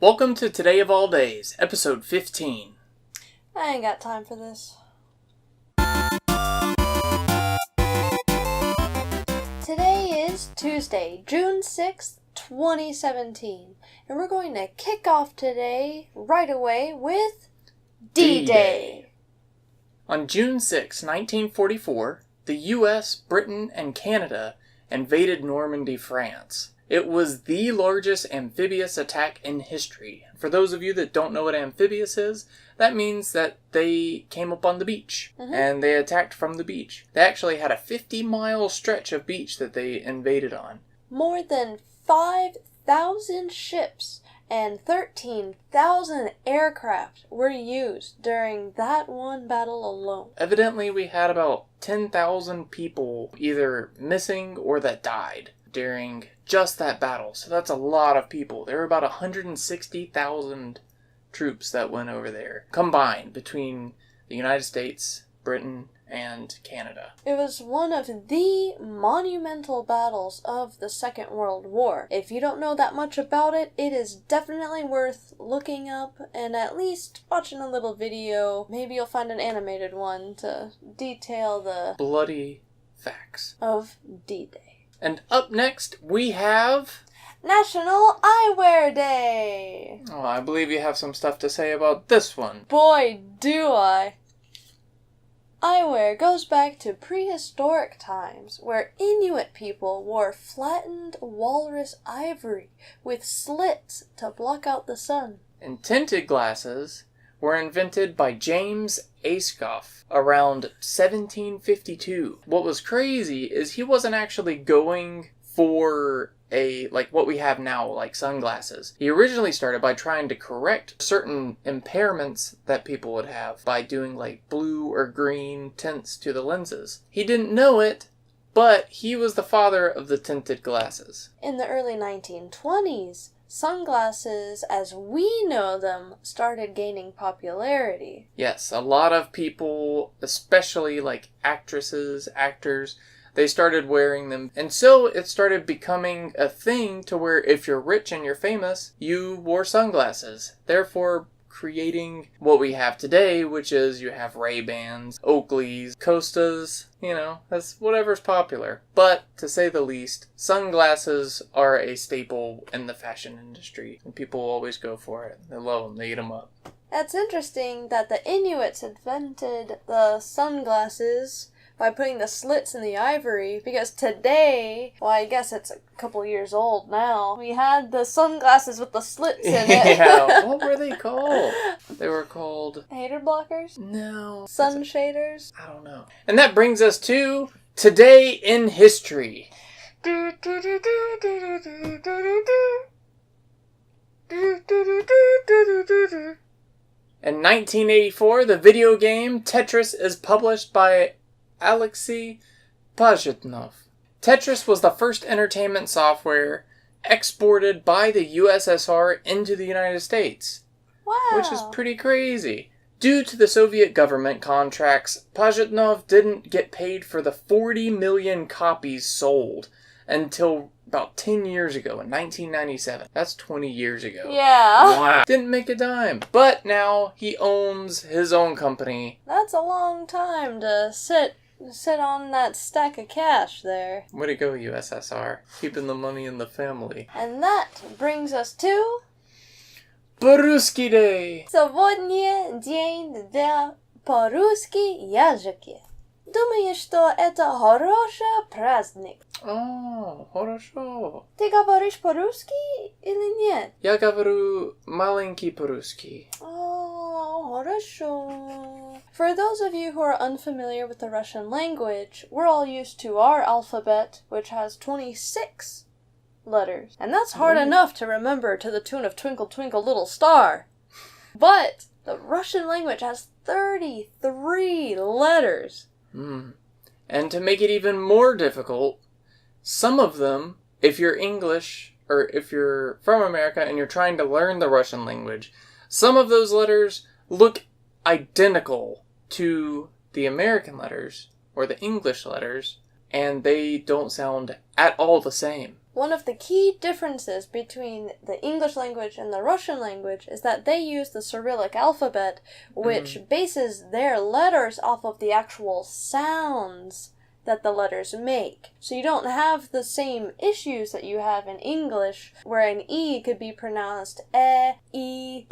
Welcome to Today of All Days, episode 15. I ain't got time for this. Today is Tuesday, June 6th, 2017, and we're going to kick off today right away with DDay. On June 6, 1944, the U.S., Britain, and Canada invaded Normandy, France. It was the largest amphibious attack in history. For those of you that don't know what amphibious is, that means that they came up on the beach, and they attacked from the beach. They actually had a 50-mile stretch of beach that they invaded on. More than 5,000 ships and 13,000 aircraft were used during that one battle alone. Evidently, we had about 10,000 people either missing or that died during just that battle. So that's a lot of people. There were about 160,000 troops that went over there, combined between the United States, Britain, and Canada. It was one of the monumental battles of the Second World War. If you don't know that much about it, it is definitely worth looking up and at least watching a little video. Maybe you'll find an animated one to detail the bloody facts of D-Day. And up next, we have National Eyewear Day! Oh, I believe you have some stuff to say about this one. Boy, do I! Eyewear goes back to prehistoric times, where Inuit people wore flattened walrus ivory with slits to block out the sun. And tinted glasses were invented by James Ayscough around 1752. What was crazy is he wasn't actually going for what we have now, like sunglasses. He originally started by trying to correct certain impairments that people would have by doing like blue or green tints to the lenses. He didn't know it, but he was the father of the tinted glasses. In the early 1920s, sunglasses, as we know them, started gaining popularity. Yes, a lot of people, especially like actresses, actors, they started wearing them. And so it started becoming a thing to where if you're rich and you're famous, you wore sunglasses. Therefore, creating what we have today, which is you have Ray-Bans, Oakleys, Costas, that's whatever's popular. But, to say the least, sunglasses are a staple in the fashion industry. And people always go for it. They love them. They eat them up. It's interesting that the Inuits invented the sunglasses by putting the slits in the ivory, because today, well, I guess it's a couple years old now, we had the sunglasses with the slits in it. Yeah, what were they called? They were called hater blockers? No. Sun shaders? I don't know. And that brings us to Today in History. In 1984, the video game Tetris is published by Alexei Pajitnov. Tetris was the first entertainment software exported by the USSR into the United States. Wow. Which is pretty crazy. Due to the Soviet government contracts, Pajitnov didn't get paid for the 40 million copies sold until about 10 years ago, in 1997. That's 20 years ago. Yeah. Wow. Didn't make a dime. But now he owns his own company. That's a long time to sit on that stack of cash there. Way to go, USSR. Keeping the money in the family. And that brings us to По-русски Day! Сегодня день для по-русски языке. Думаю, что это хороший праздник. О, хорошо. Ты говоришь по-русски или нет? Я говорю маленький по-русски. Oh, хорошо. For those of you who are unfamiliar with the Russian language, we're all used to our alphabet, which has 26 letters. And that's hard enough to remember to the tune of Twinkle Twinkle Little Star. But the Russian language has 33 letters. And to make it even more difficult, some of them, if you're English, or if you're from America and you're trying to learn the Russian language, some of those letters look identical to the American letters, or the English letters, and they don't sound at all the same. One of the key differences between the English language and the Russian language is that they use the Cyrillic alphabet, which bases their letters off of the actual sounds that the letters make. So you don't have the same issues that you have in English, where an E could be pronounced E,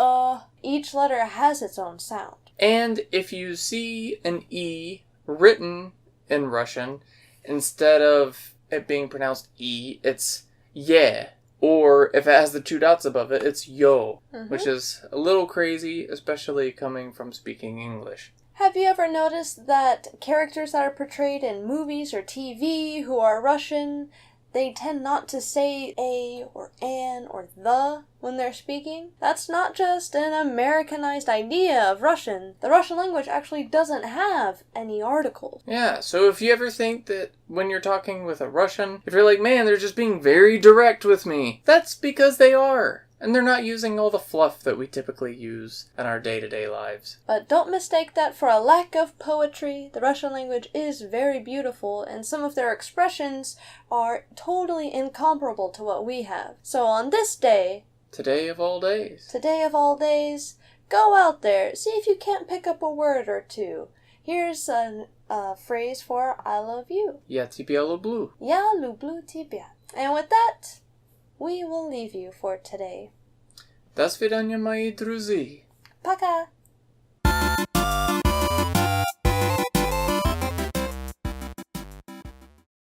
Each letter has its own sound. And if you see an E written in Russian, instead of it being pronounced E, it's yeah. Or if it has the 2 dots above it, it's yo, which is a little crazy, especially coming from speaking English. Have you ever noticed that characters that are portrayed in movies or TV who are Russian, they tend not to say a or an or the when they're speaking? That's not just an Americanized idea of Russian. The Russian language actually doesn't have any articles. Yeah, so if you ever think that when you're talking with a Russian, if you're like, man, they're just being very direct with me, that's because they are. And they're not using all the fluff that we typically use in our day-to-day lives. But don't mistake that for a lack of poetry. The Russian language is very beautiful, and some of their expressions are totally incomparable to what we have. So on this day, today of all days, go out there, see if you can't pick up a word or two. Here's a phrase for I love you. Я тебя люблю. Я люблю тебя. And with that, we will leave you for today. До свидания, мои друзья. Пока!